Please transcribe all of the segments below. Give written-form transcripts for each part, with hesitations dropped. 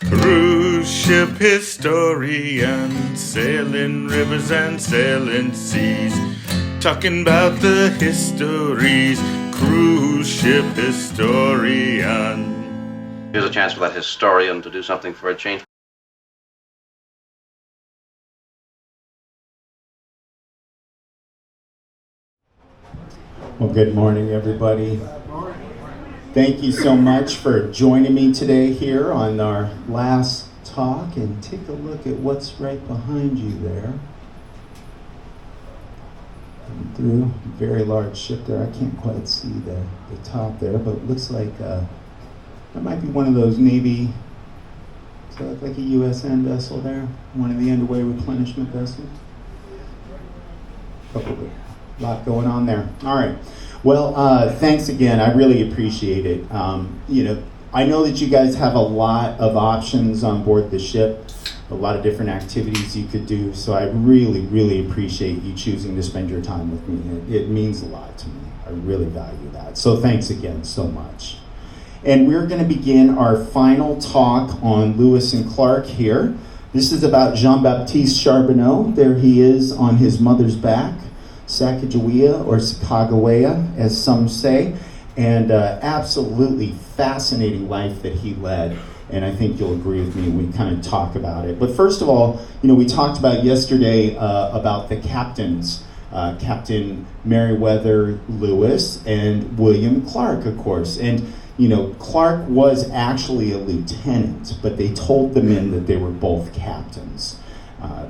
Cruise ship historian, sailing rivers and sailing seas, talking about the histories. Cruise ship historian. Here's a chance for that historian to do something for a change. Well, good morning, everybody. Thank you so much for joining me today here on our last talk, and take a look at what's right behind you there. Coming through, very large ship there. I can't quite see the top there, but it looks like that might be one of those Navy, does that look like a USN vessel there? One of the underway replenishment vessels? Probably. A lot going on there. All right. Well, thanks again. I really appreciate it. I know that you guys have a lot of options on board the ship, a lot of different activities you could do. So I really, really appreciate you choosing to spend your time with me. It means a lot to me. I really value that. So thanks again so much. And we're going to begin our final talk on Lewis and Clark here. This is about Baptiste Charbonneau. There he is on his mother's back. Sacagawea or Sacagawea, as some say, and absolutely fascinating life that he led. And I think you'll agree with me when we kind of talk about it. But first of all, we talked about yesterday about the captains, Captain Meriwether Lewis and William Clark, of course. And Clark was actually a lieutenant, but they told the men that they were both captains.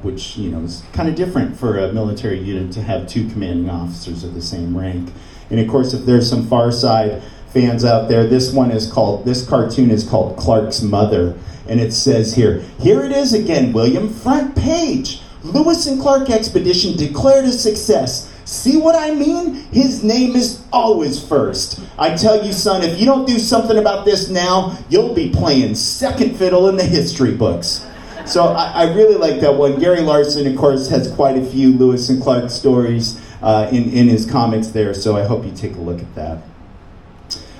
Which is kind of different for a military unit to have two commanding officers of the same rank. And of course, if there's some Far Side fans out there, this cartoon is called Clark's Mother, and it says here it is again, William, front page. Lewis and Clark expedition declared a success. See what I mean? His name is always first. I tell you, son, if you don't do something about this now, you'll be playing second fiddle in the history books. So I really like that one. Gary Larson, of course, has quite a few Lewis and Clark stories in his comics there, so I hope you take a look at that.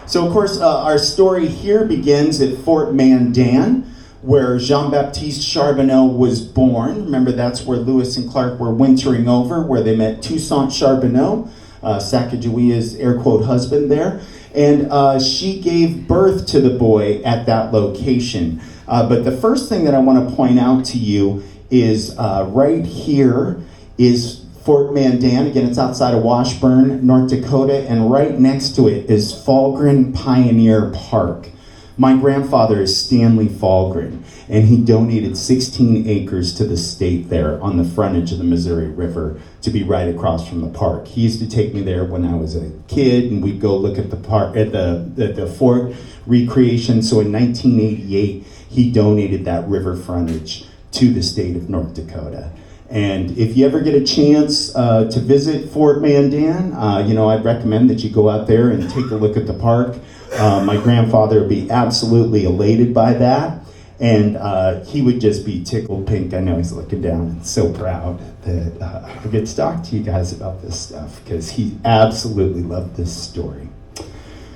So, of course, our story here begins at Fort Mandan, where Jean-Baptiste Charbonneau was born. Remember, that's where Lewis and Clark were wintering over, where they met Toussaint Charbonneau, Sacagawea's air quote husband there. And she gave birth to the boy at that location. But the first thing that I want to point out to you is right here is Fort Mandan. Again, it's outside of Washburn, North Dakota, and right next to it is Falgren Pioneer Park. My grandfather is Stanley Falgren, and he donated 16 acres to the state there on the frontage of the Missouri River to be right across from the park. He used to take me there when I was a kid, and we'd go look at the park at the fort recreation. So in 1988, he donated that river frontage to the state of North Dakota. And if you ever get a chance to visit Fort Mandan, I'd recommend that you go out there and take a look at the park. My grandfather would be absolutely elated by that. And he would just be tickled pink. I know he's looking down and so proud that I get to talk to you guys about this stuff, because he absolutely loved this story.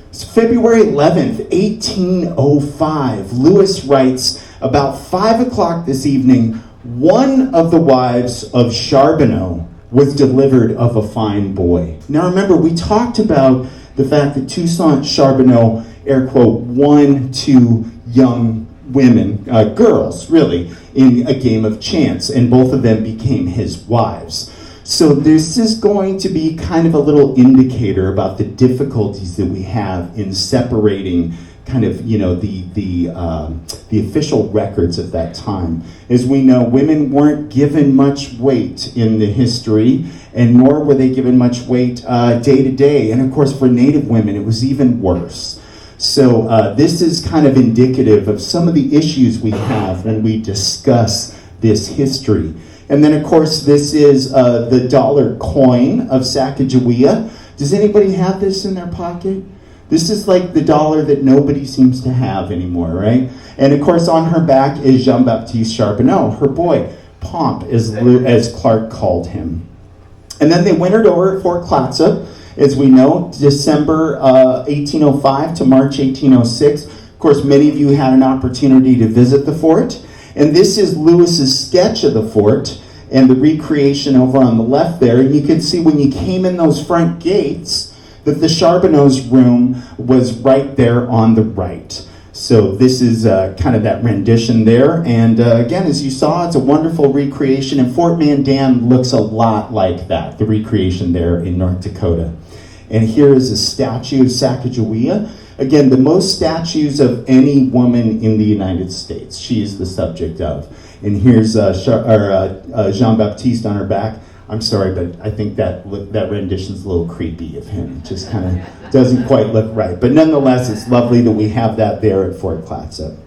It's February 11th, 1805. Lewis writes, about 5 o'clock this evening, one of the wives of Charbonneau was delivered of a fine boy. Now remember, we talked about the fact that Toussaint Charbonneau, air quote, won two young women, girls really, in a game of chance, and both of them became his wives. So this is going to be kind of a little indicator about the difficulties that we have in separating kind of, the official records of that time. As we know, women weren't given much weight in the history, and nor were they given much weight day to day. And of course, for Native women, it was even worse. So this is kind of indicative of some of the issues we have when we discuss this history. And then, of course, this is the dollar coin of Sacagawea. Does anybody have this in their pocket? This is like the dollar that nobody seems to have anymore, right? And, of course, on her back is Jean-Baptiste Charbonneau, her boy, Pomp, as Clark called him. And then they wintered over at Fort Clatsop, as we know, December 1805 to March 1806. Of course, many of you had an opportunity to visit the fort. And this is Lewis's sketch of the fort and the recreation over on the left there. And you can see when you came in those front gates that the Charbonneau's room was right there on the right. So this is kind of that rendition there. And again, as you saw, it's a wonderful recreation. And Fort Mandan looks a lot like that, the recreation there in North Dakota. And here is a statue of Sacagawea. Again, the most statues of any woman in the United States. She is the subject of. And here's Jean-Baptiste on her back. I'm sorry, but I think that rendition's a little creepy of him. It just kind of doesn't quite look right. But nonetheless, it's lovely that we have that there at Fort Clatsop.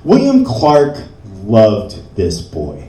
William Clark loved this boy.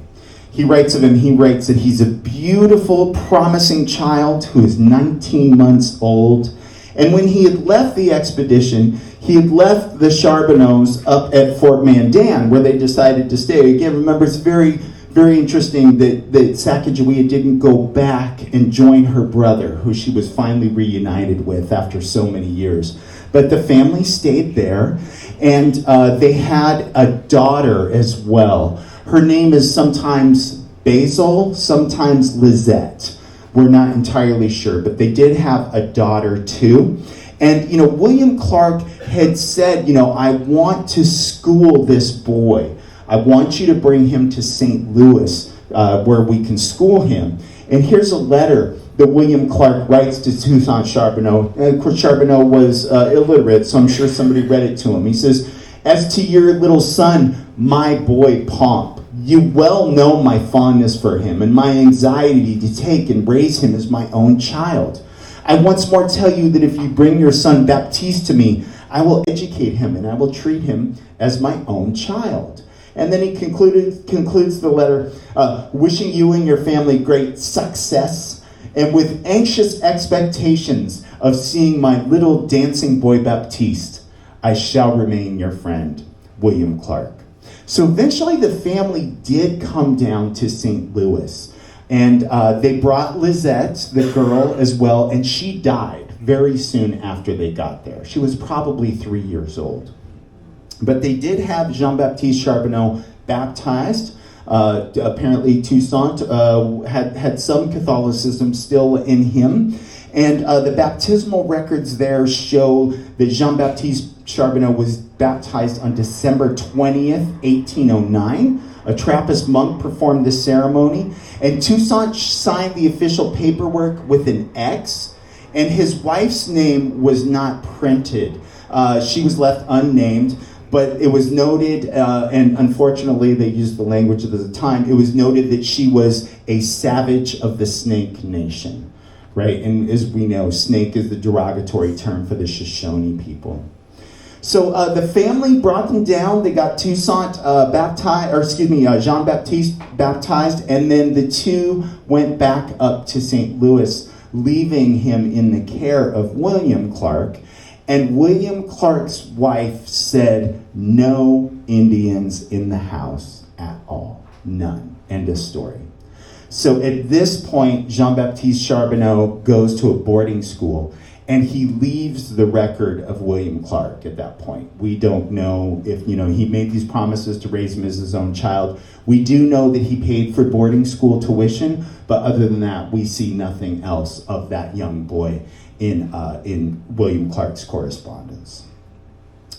He writes of him, he writes that he's a beautiful, promising child who is 19 months old. And when he had left the expedition, he had left the Charbonneaus up at Fort Mandan, where they decided to stay. Again, remember, it's very interesting that Sacagawea didn't go back and join her brother, who she was finally reunited with after so many years. But the family stayed there, and they had a daughter as well. Her name is sometimes Basil, sometimes Lizette. We're not entirely sure, but they did have a daughter too. And, William Clark had said, I want to school this boy. I want you to bring him to St. Louis, where we can school him. And here's a letter that William Clark writes to Toussaint Charbonneau. And of course, Charbonneau was illiterate, so I'm sure somebody read it to him. He says, "As to your little son, my boy Pomp, you well know my fondness for him and my anxiety to take and raise him as my own child. I once more tell you that if you bring your son Baptiste to me, I will educate him and I will treat him as my own child." And then he concludes the letter, wishing you and your family great success, and with anxious expectations of seeing my little dancing boy Baptiste, I shall remain your friend, William Clark. So eventually the family did come down to St. Louis, and they brought Lizette, the girl, as well, and she died very soon after they got there. She was probably 3 years old. But they did have Jean-Baptiste Charbonneau baptized. Apparently Toussaint had some Catholicism still in him. And the baptismal records there show that Jean-Baptiste Charbonneau was baptized on December 20th, 1809. A Trappist monk performed the ceremony. And Toussaint signed the official paperwork with an X. And his wife's name was not printed. She was left unnamed. But it was noted, and unfortunately they used the language of the time, it was noted that she was a savage of the Snake Nation, right? And as we know, snake is the derogatory term for the Shoshone people. So the family brought them down. They got Jean-Baptiste baptized, and then the two went back up to St. Louis, leaving him in the care of William Clark. And William Clark's wife said, no Indians in the house at all. None. End of story. So at this point, Jean-Baptiste Charbonneau goes to a boarding school, and he leaves the record of William Clark at that point. We don't know if, he made these promises to raise him as his own child. We do know that he paid for boarding school tuition, but other than that, we see nothing else of that young boy in William Clark's correspondence.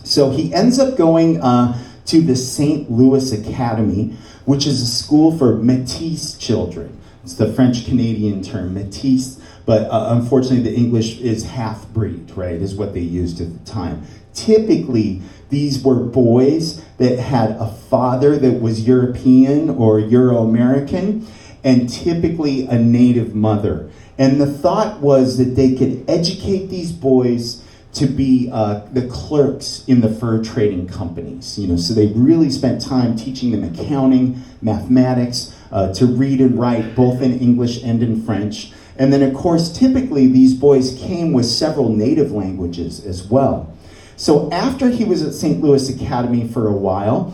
So he ends up going to the St. Louis Academy, which is a school for Métis children. It's the French-Canadian term, Métis, but unfortunately the English is half-breed, right, is what they used at the time. Typically, these were boys that had a father that was European or Euro-American, and typically a native mother. And the thought was that they could educate these boys to be the clerks in the fur trading companies. So they really spent time teaching them accounting, mathematics, to read and write, both in English and in French. And then, of course, typically these boys came with several native languages as well. So after he was at St. Louis Academy for a while,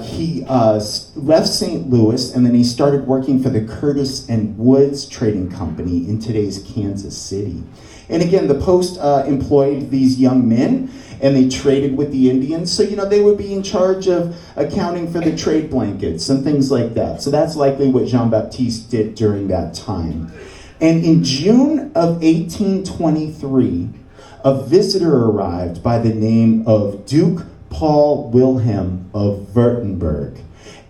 he left St. Louis, and then he started working for the Curtis and Woods Trading Company in today's Kansas City. And again, the Post employed these young men, and they traded with the Indians. So, they would be in charge of accounting for the trade blankets and things like that. So that's likely what Jean-Baptiste did during that time. And in June of 1823, a visitor arrived by the name of Duke Paul Wilhelm of Württemberg.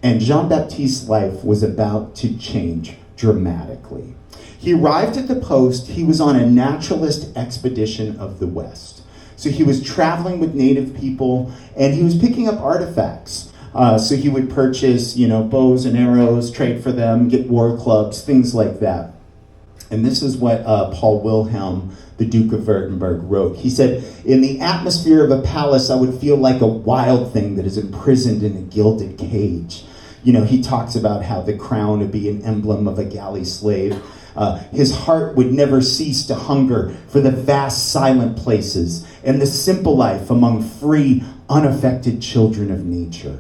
And Jean-Baptiste's life was about to change dramatically. He arrived at the post. He was on a naturalist expedition of the West. So he was traveling with native people, and he was picking up artifacts. So he would purchase, bows and arrows, trade for them, get war clubs, things like that. And this is what Paul Wilhelm, the Duke of Württemberg, wrote. He said, "In the atmosphere of a palace, I would feel like a wild thing that is imprisoned in a gilded cage." He talks about how the crown would be an emblem of a galley slave. His heart would never cease to hunger for the vast silent places and the simple life among free, unaffected children of nature.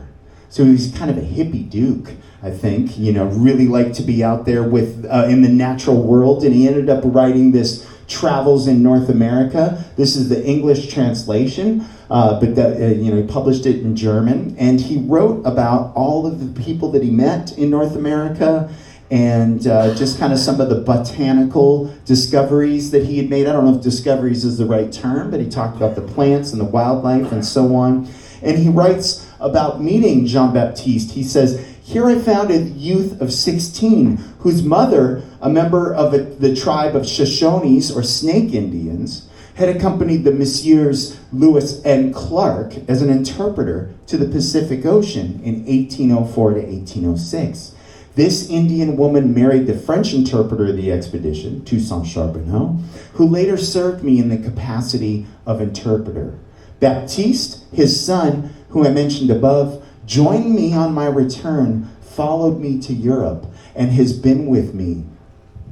So he was kind of a hippie duke, I think, really liked to be out there with in the natural world, and he ended up writing this Travels in North America. This is the English translation, but he published it in German, and he wrote about all of the people that he met in North America, and just kind of some of the botanical discoveries that he had made. I don't know if discoveries is the right term, but he talked about the plants and the wildlife and so on. And he writes about meeting Jean-Baptiste. He says, "Here I found a youth of 16, whose mother, a member of the tribe of Shoshones, or Snake Indians, had accompanied the Messieurs Lewis and Clark as an interpreter to the Pacific Ocean in 1804 to 1806. This Indian woman married the French interpreter of the expedition, Toussaint Charbonneau, who later served me in the capacity of interpreter. Baptiste, his son, who I mentioned above, joined me on my return, followed me to Europe, and has been with me,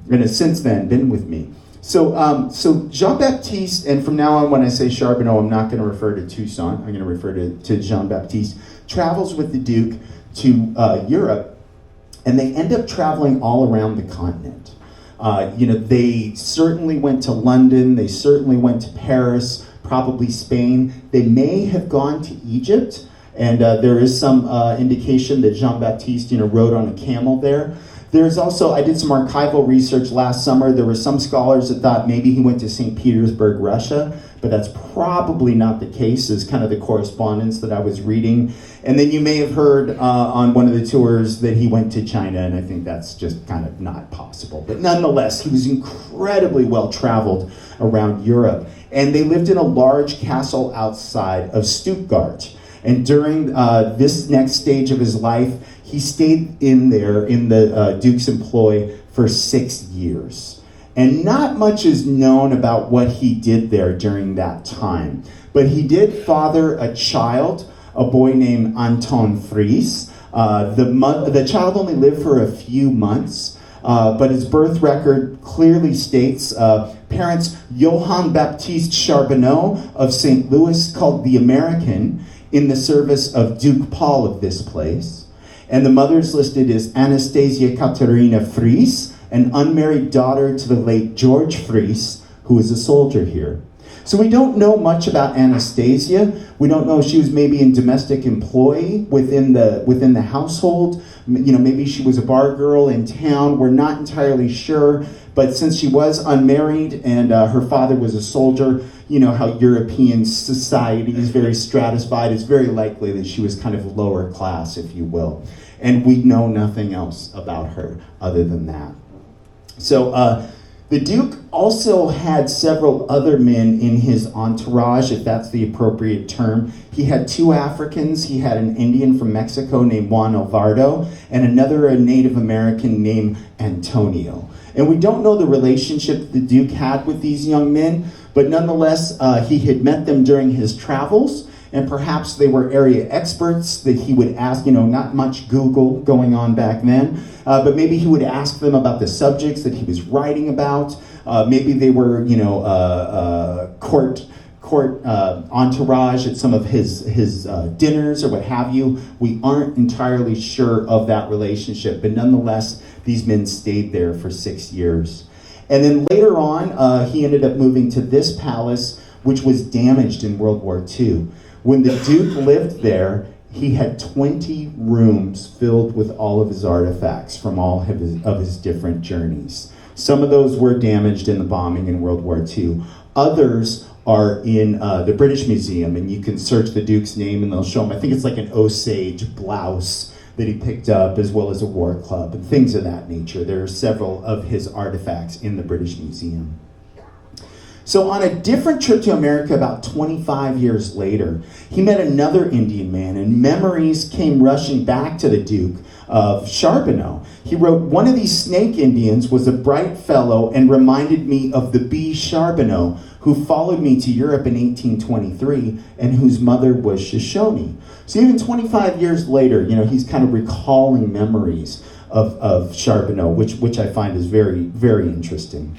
and has since then been with me." So Jean-Baptiste, and from now on when I say Charbonneau, I'm not going to refer to Toussaint, I'm going to refer to Jean-Baptiste, travels with the Duke to Europe, and they end up traveling all around the continent. They certainly went to London, they certainly went to Paris, probably Spain. They may have gone to Egypt, and there is some indication that Jean-Baptiste, rode on a camel there. There's also, I did some archival research last summer. There were some scholars that thought maybe he went to St. Petersburg, Russia, but that's probably not the case, is kind of the correspondence that I was reading. And then you may have heard on one of the tours that he went to China, and I think that's just kind of not possible. But nonetheless, he was incredibly well-traveled around Europe. And they lived in a large castle outside of Stuttgart. And during this next stage of his life, he stayed in there in the Duke's employ for 6 years. And not much is known about what he did there during that time. But he did father a child, a boy named Anton Fries. The child only lived for a few months, but his birth record clearly states parents Johann Baptiste Charbonneau of St. Louis, called the American, in the service of Duke Paul of this place. And the mother's listed as Anastasia Katerina Fries, an unmarried daughter to the late George Fries, who was a soldier here. So we don't know much about Anastasia. We don't know if she was maybe in domestic employ within the household. Maybe she was a bar girl in town. We're not entirely sure. But since she was unmarried and her father was a soldier, how European society is very stratified. It's very likely that she was kind of lower class, if you will. And we know nothing else about her other than that. So the Duke also had several other men in his entourage, if that's the appropriate term. He had 2 Africans. He had an Indian from Mexico named Juan Alvarado, and another a Native American named Antonio. And we don't know the relationship that the Duke had with these young men, but nonetheless, he had met them during his travels, and perhaps they were area experts that he would ask, not much Google going on back then, but maybe he would ask them about the subjects that he was writing about. Maybe they were, court entourage at some of his dinners or what have you. We aren't entirely sure of that relationship, but nonetheless, these men stayed there for 6 years. And then later on, he ended up moving to this palace which was damaged in World War II. When the Duke lived there, he had 20 rooms filled with all of his artifacts from all of his different journeys. Some of those were damaged in the bombing in World War II. Others are in the British Museum, and you can search the Duke's name and they'll show him, I think it's like an Osage blouse that he picked up, as well as a war club and things of that nature. There are several of his artifacts in the British Museum. So on a different trip to America about 25 years later, he met another Indian man, and memories came rushing back to the Duke of Charbonneau. He wrote, "One of these Snake Indians was a bright fellow and reminded me of the B. Charbonneau, who followed me to Europe in 1823 and whose mother was Shoshone." So even 25 years later, he's kind of recalling memories of Charbonneau, which I find is very, very interesting.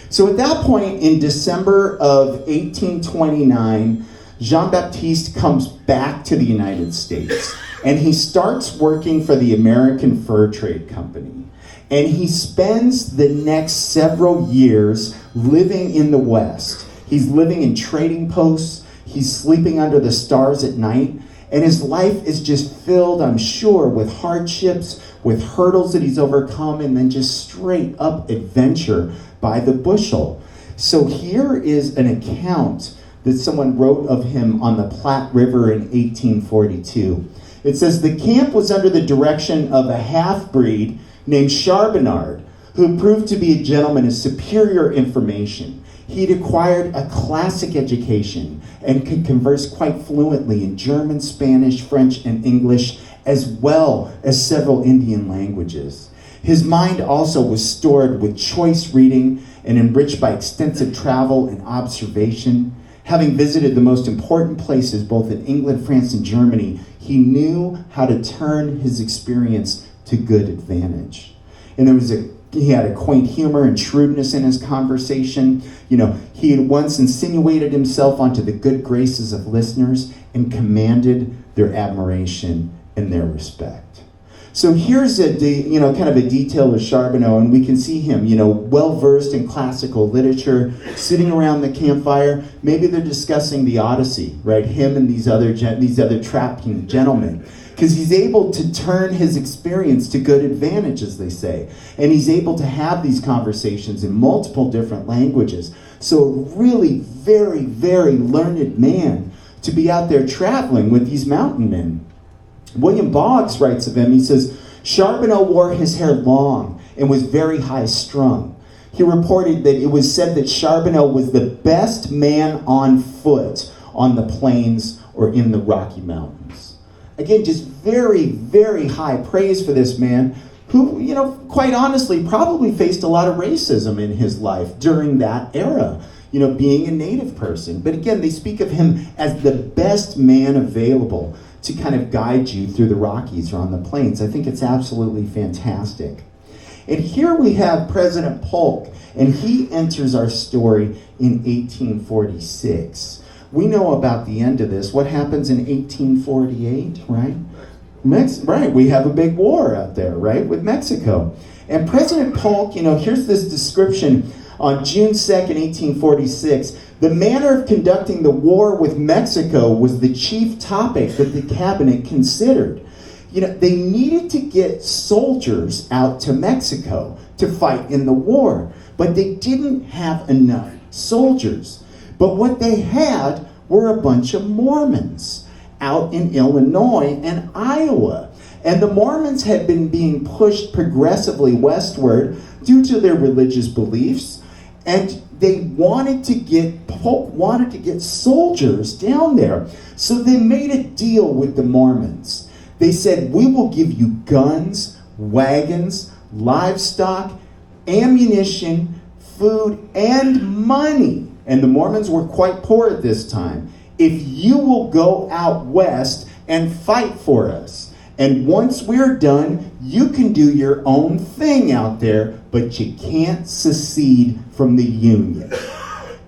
So at that point, in December of 1829, Jean-Baptiste comes back to the United States, and he starts working for the American Fur Trade Company. And he spends the next several years living in the West. He's living in trading posts, he's sleeping under the stars at night, and his life is just filled, I'm sure, with hardships, with hurdles that he's overcome, and then just straight up adventure by the bushel. So here is an account that someone wrote of him on the Platte River in 1842. It says, "The camp was under the direction of a half-breed named Charbonnard, who proved to be a gentleman of superior information. He'd acquired a classic education and could converse quite fluently in German, Spanish, French, and English, as well as several Indian languages. His mind also was stored with choice reading and enriched by extensive travel and observation. Having visited the most important places both in England, France, and Germany, he knew how to turn his experience to good advantage." And he had a quaint humor and shrewdness in his conversation. He had once insinuated himself onto the good graces of listeners and commanded their admiration and their respect. So here's kind of a detail of Charbonneau, and we can see him, well-versed in classical literature, sitting around the campfire. Maybe they're discussing the Odyssey, right? Him and these other trapping gentlemen. Because he's able to turn his experience to good advantage, as they say. And he's able to have these conversations in multiple different languages. So a really very, very learned man to be out there traveling with these mountain men. William Boggs writes of him, he says, "Charbonneau wore his hair long and was very high-strung. He reported that it was said that Charbonneau was the best man on foot on the plains or in the Rocky Mountains." Again, just very, very high praise for this man who, quite honestly, probably faced a lot of racism in his life during that era, being a native person. But again, they speak of him as the best man available to kind of guide you through the Rockies or on the plains. I think it's absolutely fantastic. And here we have President Polk, and he enters our story in 1846. We know about the end of this. What happens in 1848, right? Right, we have a big war out there, right, with Mexico. And President Polk, here's this description on June 2nd, 1846. "The manner of conducting the war with Mexico was the chief topic that the cabinet considered." They needed to get soldiers out to Mexico to fight in the war, but they didn't have enough soldiers. But what they had were a bunch of Mormons out in Illinois and Iowa. And the Mormons had been being pushed progressively westward due to their religious beliefs, and Polk wanted to get soldiers down there. So they made a deal with the Mormons. They said, "We will give you guns, wagons, livestock, ammunition, food, and money." And the Mormons were quite poor at this time. "If you will go out west and fight for us. And once we're done, you can do your own thing out there, but you can't secede from the Union."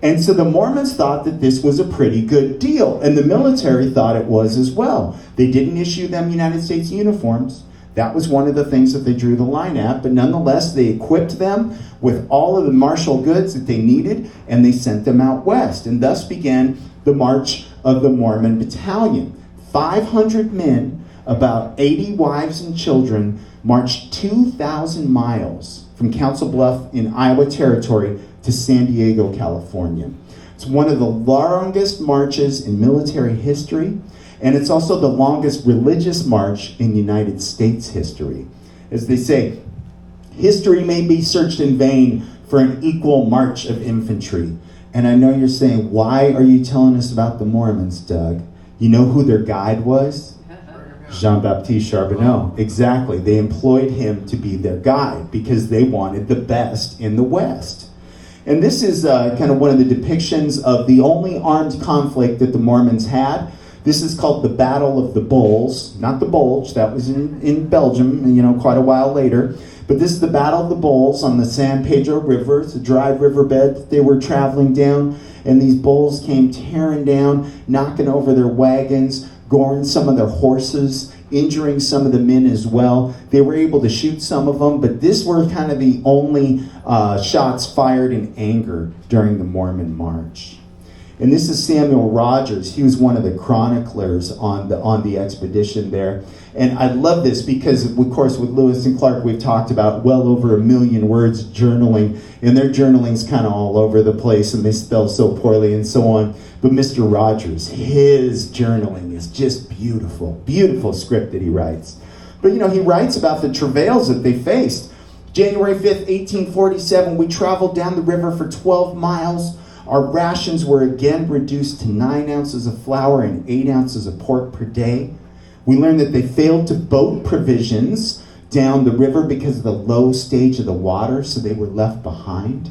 And so the Mormons thought that this was a pretty good deal, and the military thought it was as well. They didn't issue them United States uniforms. That was one of the things that they drew the line at, but nonetheless, they equipped them with all of the martial goods that they needed, and they sent them out west. And thus began the March of the Mormon Battalion. 500 men, about 80 wives and children, marched 2,000 miles from Council Bluff in Iowa Territory to San Diego, California. It's one of the longest marches in military history, and it's also the longest religious march in United States history. As they say, history may be searched in vain for an equal march of infantry. And I know you're saying, why are you telling us about the Mormons, Doug? You know who their guide was? Baptiste Charbonneau. Exactly. They employed him to be their guide because they wanted the best in the West. And this is kind of one of the depictions of the only armed conflict that the Mormons had. This is called the Battle of the Bulls, not the Bulge. That was in Belgium, quite a while later. But this is the Battle of the Bulls on the San Pedro River. It's a dry riverbed that they were traveling down. And these bulls came tearing down, knocking over their wagons, goring some of their horses, injuring some of the men as well. They were able to shoot some of them, but this were kind of the only shots fired in anger during the Mormon March. And this is Samuel Rogers. He was one of the chroniclers on the expedition there. And I love this because, of course, with Lewis and Clark, we've talked about well over 1 million words journaling. And their journaling's kind of all over the place, and they spell so poorly and so on. But Mr. Rogers, his journaling is just beautiful. Beautiful script that he writes. But, he writes about the travails that they faced. January 5th, 1847, we traveled down the river for 12 miles. Our rations were again reduced to 9 ounces of flour and 8 ounces of pork per day. We learned that they failed to boat provisions down the river because of the low stage of the water, so they were left behind.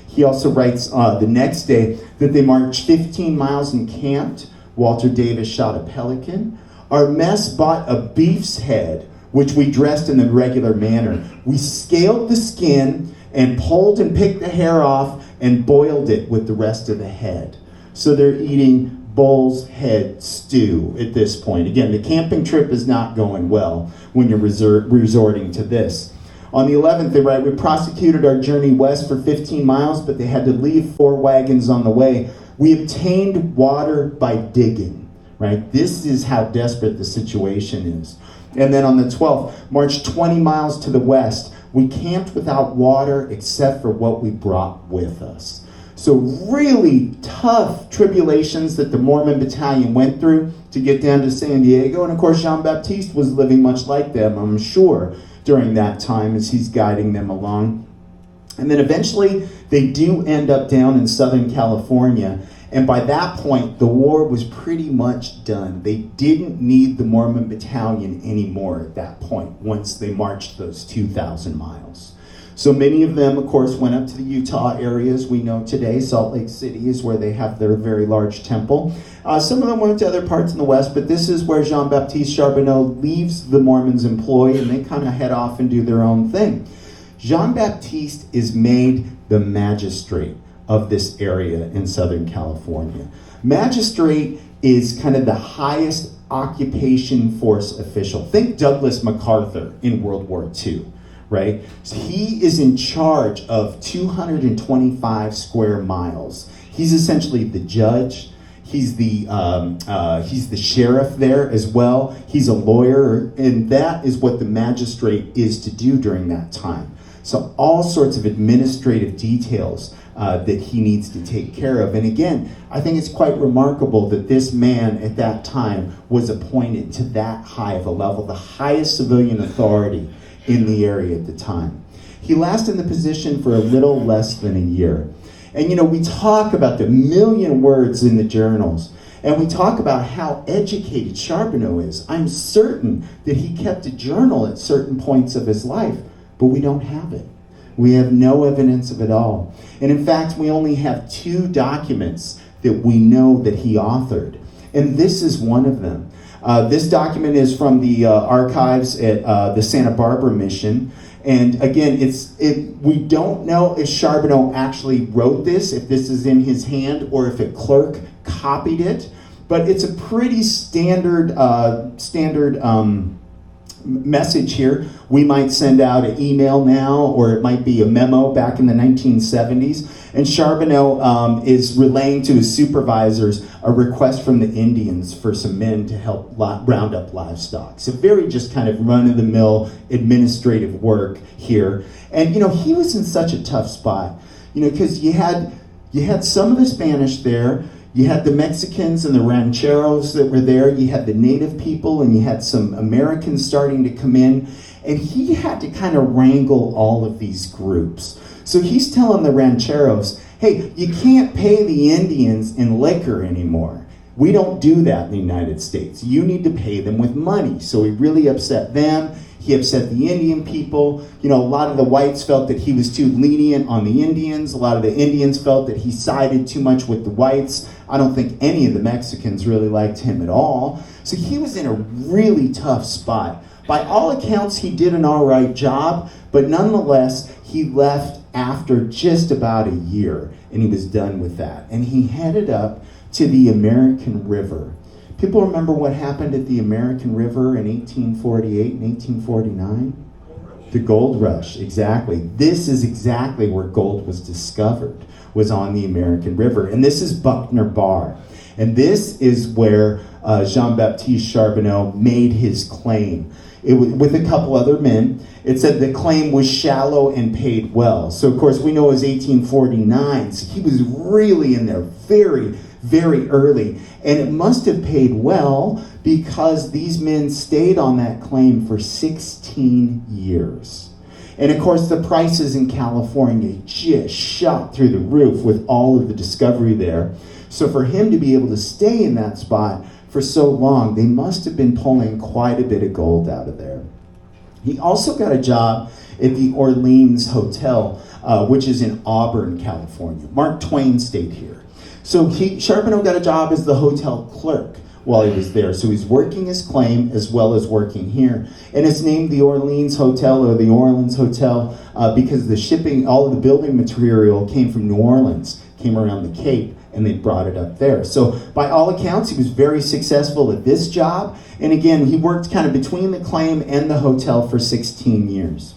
He also writes the next day that they marched 15 miles and camped. Walter Davis shot a pelican. Our mess bought a beef's head, which we dressed in the regular manner. We scaled the skin and pulled and picked the hair off and boiled it with the rest of the head. So they're eating bull's head stew at this point. Again, the camping trip is not going well when you're resorting to this. On the 11th, they write, we prosecuted our journey west for 15 miles, but they had to leave 4 wagons on the way. We obtained water by digging, right? This is how desperate the situation is. And then on the 12th, marched 20 miles to the west. We camped without water except for what we brought with us. So really tough tribulations that the Mormon Battalion went through to get down to San Diego. And of course, Jean-Baptiste was living much like them, I'm sure, during that time as he's guiding them along. And then eventually they do end up down in Southern California. And by that point, the war was pretty much done. They didn't need the Mormon Battalion anymore at that point, once they marched those 2,000 miles. So many of them, of course, went up to the Utah areas we know today. Salt Lake City is where they have their very large temple. Some of them went to other parts in the West, but this is where Jean-Baptiste Charbonneau leaves the Mormons' employ, and they kind of head off and do their own thing. Jean-Baptiste is made the magistrate of this area in Southern California. Magistrate is kind of the highest occupation force official. Think Douglas MacArthur in World War II. Right? So he is in charge of 225 square miles. He's essentially the judge. He's the sheriff there as well. He's a lawyer, and that is what the magistrate is to do during that time. So all sorts of administrative details that he needs to take care of. And again, I think it's quite remarkable that this man at that time was appointed to that high of a level, the highest civilian authority in the area at the time. He lasted in the position for a little less than a year. And we talk about the 1 million words in the journals, and we talk about how educated Charbonneau is. I'm certain that he kept a journal at certain points of his life, but we don't have it. We have no evidence of it all. And in fact, we only have 2 documents that we know that he authored. And this is one of them. This document is from the archives at the Santa Barbara Mission. And again, we don't know if Charbonneau actually wrote this, if this is in his hand, or if a clerk copied it. But it's a pretty standard message here. We might send out an email now, or it might be a memo back in the 1970s. And Charbonneau is relaying to his supervisors a request from the Indians for some men to help round up livestock. So very just kind of run-of-the-mill administrative work here. And, he was in such a tough spot, because you had some of the Spanish there, you had the Mexicans and the rancheros that were there, you had the native people, and you had some Americans starting to come in, and he had to kind of wrangle all of these groups. So he's telling the rancheros, hey, you can't pay the Indians in liquor anymore. We don't do that in the United States. You need to pay them with money. So he really upset them. He upset the Indian people. A lot of the whites felt that he was too lenient on the Indians. A lot of the Indians felt that he sided too much with the whites. I don't think any of the Mexicans really liked him at all. So he was in a really tough spot. By all accounts, he did an all right job, but nonetheless, he left after just about a year, and he was done with that. And he headed up to the American River. People remember what happened at the American River in 1848 and 1849? The gold rush, exactly. This is exactly where gold was discovered, was on the American River. And this is Buckner Bar. And this is where Jean-Baptiste Charbonneau made his claim. It was, with a couple other men. It said the claim was shallow and paid well. So, of course, we know it was 1849. So he was really in there very, very early. And it must have paid well because these men stayed on that claim for 16 years. And, of course, the prices in California just shot through the roof with all of the discovery there. So for him to be able to stay in that spot for so long, they must have been pulling quite a bit of gold out of there. He also got a job at the Orleans Hotel, which is in Auburn, California. Mark Twain stayed here. So Charbonneau got a job as the hotel clerk while he was there. So he's working his claim as well as working here. And it's named the Orleans Hotel or the Orleans Hotel because the shipping, all of the building material came from New Orleans, came around the Cape, and they brought it up there. So by all accounts, he was very successful at this job. And again, he worked kind of between the claim and the hotel for 16 years.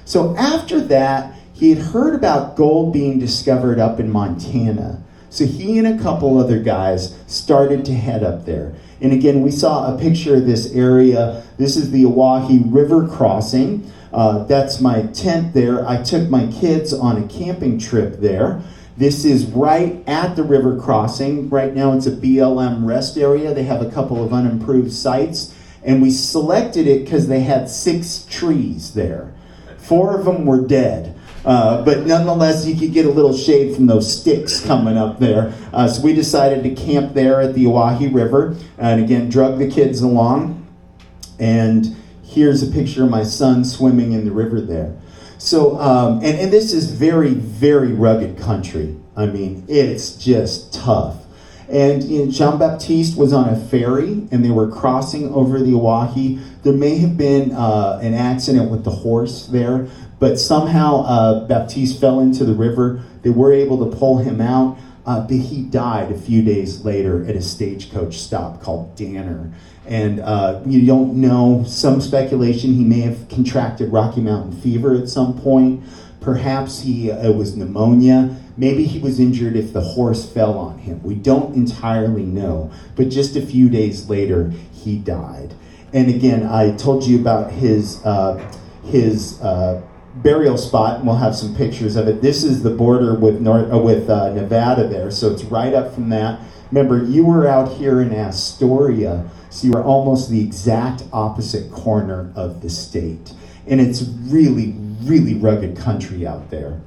So after that, he had heard about gold being discovered up in Montana. So he and a couple other guys started to head up there. And again, we saw a picture of this area. This is the Owyhee River crossing. That's my tent there. I took my kids on a camping trip there. This is right at the river crossing. Right now it's a BLM rest area. They have a couple of unimproved sites. And we selected it because they had 6 trees there. 4 of them were dead. But nonetheless, you could get a little shade from those sticks coming up there. So we decided to camp there at the Owyhee River. And again, drug the kids along. And here's a picture of my son swimming in the river there. So, and this is very, very rugged country. I mean, it's just tough. And Jean-Baptiste was on a ferry, and they were crossing over the Owyhee. There may have been an accident with the horse there, but somehow Baptiste fell into the river. They were able to pull him out, but he died a few days later at a stagecoach stop called Danner. And you don't know, some speculation he may have contracted Rocky Mountain fever at some point. Perhaps it was pneumonia. Maybe he was injured if the horse fell on him. We don't entirely know. But just a few days later, he died. And again, I told you about his burial spot, and we'll have some pictures of it. This is the border with Nevada there, so it's right up from that. Remember, you were out here in Astoria, so you were almost the exact opposite corner of the state. And it's really, really rugged country out there.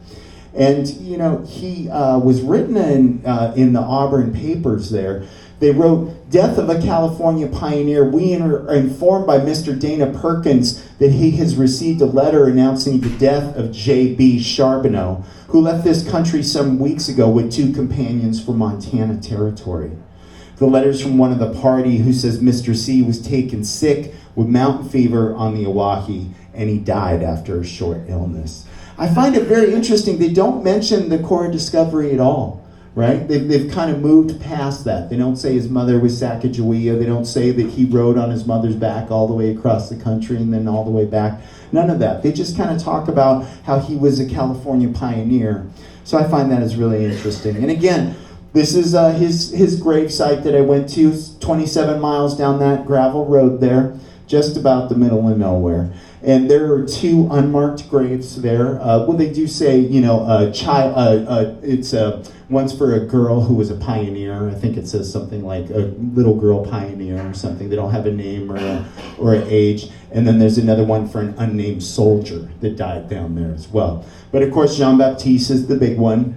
And, he was written in the Auburn papers there. They wrote, "Death of a California pioneer. We are informed by Mr. Dana Perkins that he has received a letter announcing the death of J.B. Charbonneau, who left this country some weeks ago with 2 companions for Montana Territory." The letter's from one of the party who says Mr. C was taken sick with mountain fever on the Owyhee, and he died after a short illness. I find it very interesting. They don't mention the core discovery at all. right? They've kind of moved past that. They don't say his mother was Sacagawea. They don't say that he rode on his mother's back all the way across the country and then all the way back. None of that. They just kind of talk about how he was a California pioneer. So I find that is really interesting. And again, this is his grave site that I went to, 27 miles down that gravel road there, just about the middle of nowhere. And there are 2 unmarked graves there. Well, they do say, it's one's for a girl who was a pioneer. I think it says something like a little girl pioneer or something. They don't have a name or an age. And then there's another one for an unnamed soldier that died down there as well. But of course, Jean-Baptiste is the big one.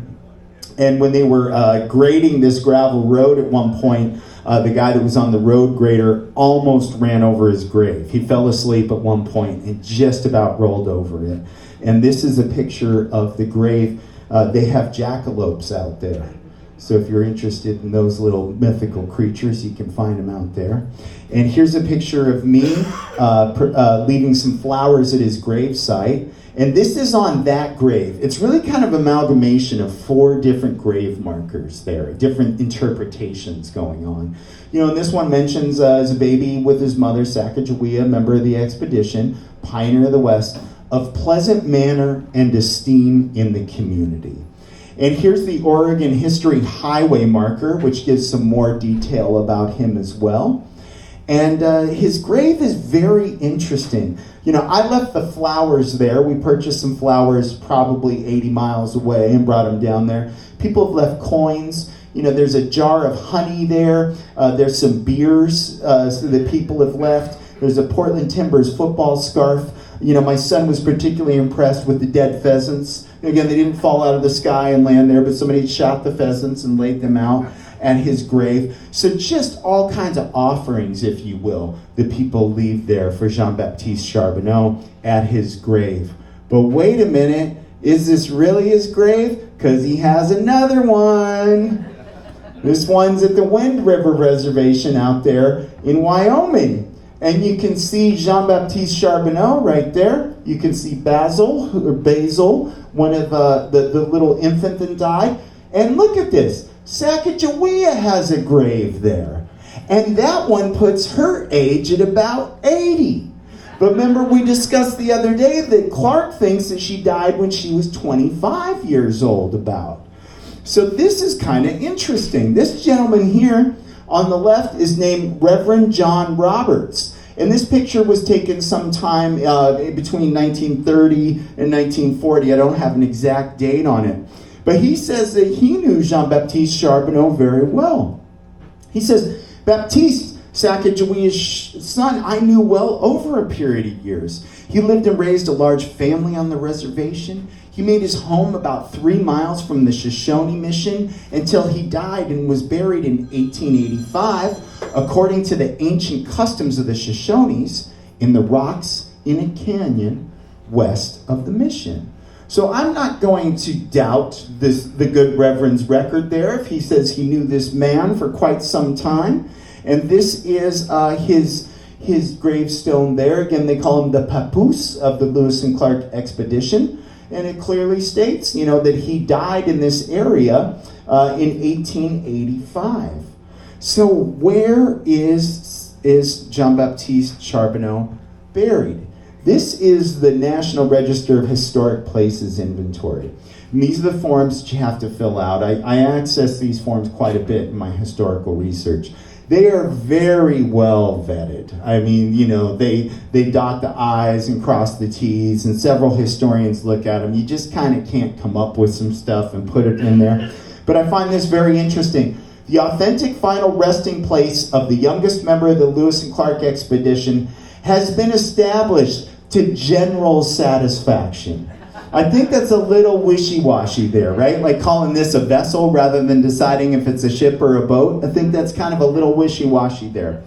And when they were grading this gravel road at one point, the guy that was on the road grader almost ran over his grave. He fell asleep at one point and just about rolled over it. And this is a picture of the grave. They have jackalopes out there. So if you're interested in those little mythical creatures, you can find them out there. And here's a picture of me leaving some flowers at his grave site. And this is on that grave. It's really kind of amalgamation of 4 different grave markers there, different interpretations going on. And this one mentions as a baby with his mother, Sacagawea, member of the expedition, pioneer of the West, of pleasant manner and esteem in the community. And here's the Oregon History Highway marker, which gives some more detail about him as well. And his grave is very interesting. I left the flowers there. We purchased some flowers probably 80 miles away and brought them down there. People have left coins. There's a jar of honey there. There's some beers that people have left. There's a Portland Timbers football scarf. My son was particularly impressed with the dead pheasants. Again, they didn't fall out of the sky and land there, but somebody shot the pheasants and laid them out at his grave. So just all kinds of offerings, if you will, that people leave there for Jean-Baptiste Charbonneau at his grave. But wait a minute, is this really his grave? Because he has another one. This one's at the Wind River Reservation out there in Wyoming. And you can see Jean-Baptiste Charbonneau right there. You can see Basil, one of the little infant that died. And look at this. Sacagawea has a grave there. And that one puts her age at about 80. But remember, we discussed the other day that Clark thinks that she died when she was 25 years old about. So this is kind of interesting. This gentleman here on the left is named Reverend John Roberts. And this picture was taken sometime between 1930 and 1940. I don't have an exact date on it. But he says that he knew Jean-Baptiste Charbonneau very well. He says, Baptiste, Sacagawea's son, I knew well over a period of years. He lived and raised a large family on the reservation. He made his home about 3 miles from the Shoshone Mission until he died and was buried in 1885, according to the ancient customs of the Shoshones, in the rocks in a canyon west of the mission. So I'm not going to doubt the good Reverend's record there if he says he knew this man for quite some time. And this is his gravestone there. Again, they call him the papoose of the Lewis and Clark expedition. And it clearly states, that he died in this area in 1885. So where is Jean-Baptiste Charbonneau buried? This is the National Register of Historic Places inventory. And these are the forms that you have to fill out. I access these forms quite a bit in my historical research. They are very well vetted. I mean, they dot the I's and cross the T's, and several historians look at them. You just kind of can't come up with some stuff and put it in there. But I find this very interesting. The authentic final resting place of the youngest member of the Lewis and Clark expedition has been established to general satisfaction. I think that's a little wishy-washy there, right? Like calling this a vessel rather than deciding if it's a ship or a boat. I think that's kind of a little wishy-washy there.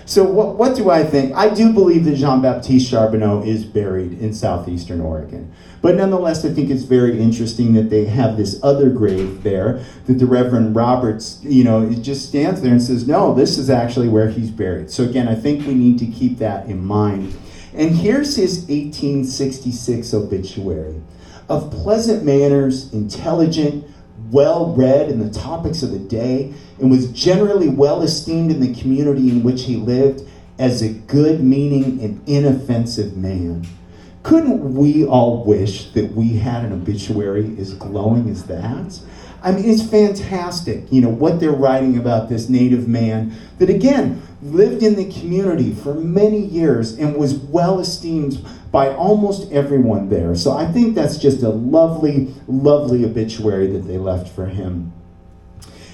So what do I think? I do believe that Jean-Baptiste Charbonneau is buried in southeastern Oregon. But nonetheless, I think it's very interesting that they have this other grave there, that the Reverend Roberts, it just stands there and says, no, this is actually where he's buried. So again, I think we need to keep that in mind. And here's his 1866 obituary. Of pleasant manners, intelligent, well read in the topics of the day, and was generally well esteemed in the community in which he lived as a good meaning and inoffensive man. Couldn't we all wish that we had an obituary as glowing as that? I mean, it's fantastic, what they're writing about this native man that, again, lived in the community for many years and was well esteemed by almost everyone there. So I think that's just a lovely, lovely obituary that they left for him.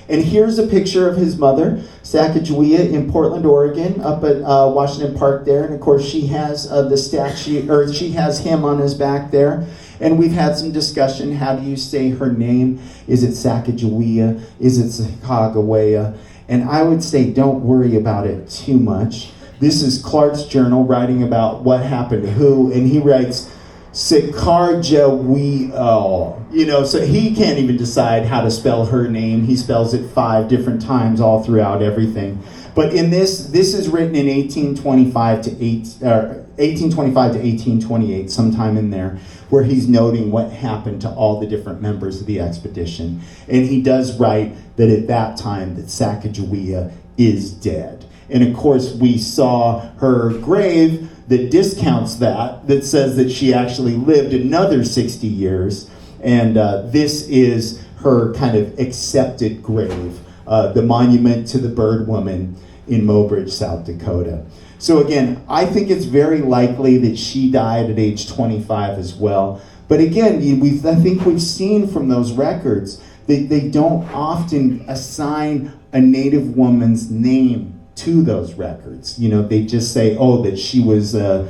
And here's a picture of his mother, Sacagawea, in Portland, Oregon, up at Washington Park there. And of course, she has the statue, or she has him on his back there. And we've had some discussion. How do you say her name? Is it Sacagawea? Is it Sacagawea? And I would say don't worry about it too much. This is Clark's journal writing about what happened to who, and he writes, Sacagawea, so he can't even decide how to spell her name. He spells it 5 different times all throughout everything. But in this is written in 1825 to 1828, sometime in there, where he's noting what happened to all the different members of the expedition. And he does write that at that time that Sacagawea is dead. And of course, we saw her grave that discounts that says that she actually lived another 60 years. And this is her kind of accepted grave, the monument to the bird woman in Mobridge, South Dakota. So again, I think it's very likely that she died at age 25 as well. But again, I think we've seen from those records that they don't often assign a Native woman's name to those records. They just say, that she was a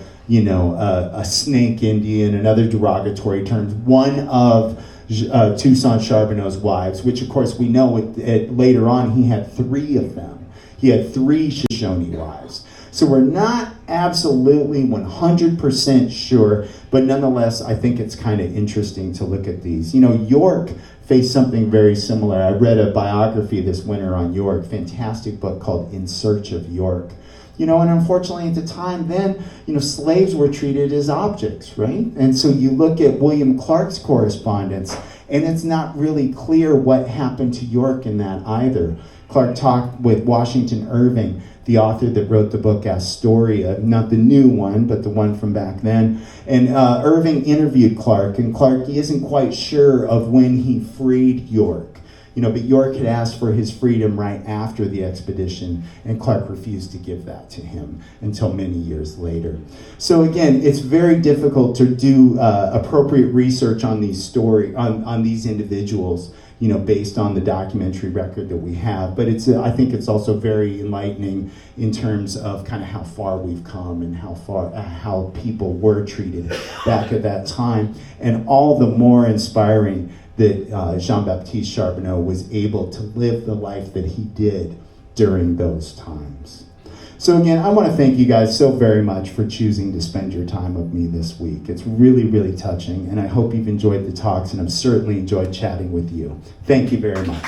snake Indian and other derogatory terms, one of Toussaint Charbonneau's wives, which of course we know later on he had 3 of them. He had 3 Shoshone wives. So we're not absolutely 100% sure, but nonetheless, I think it's kind of interesting to look at these. York faced something very similar. I read a biography this winter on York, fantastic book called In Search of York. And unfortunately at the time then, slaves were treated as objects, right? And so you look at William Clark's correspondence, and it's not really clear what happened to York in that either. Clark talked with Washington Irving, the author that wrote the book Astoria, not the new one, but the one from back then. And Irving interviewed Clark, and Clark isn't quite sure of when he freed York. But York had asked for his freedom right after the expedition, and Clark refused to give that to him until many years later. So again, it's very difficult to do appropriate research on these on these individuals, based on the documentary record that we have. But I think it's also very enlightening in terms of kind of how far we've come and how people were treated back at that time, and all the more inspiring that Jean-Baptiste Charbonneau was able to live the life that he did during those times. So again, I want to thank you guys so very much for choosing to spend your time with me this week. It's really, really touching, and I hope you've enjoyed the talks, and I've certainly enjoyed chatting with you. Thank you very much.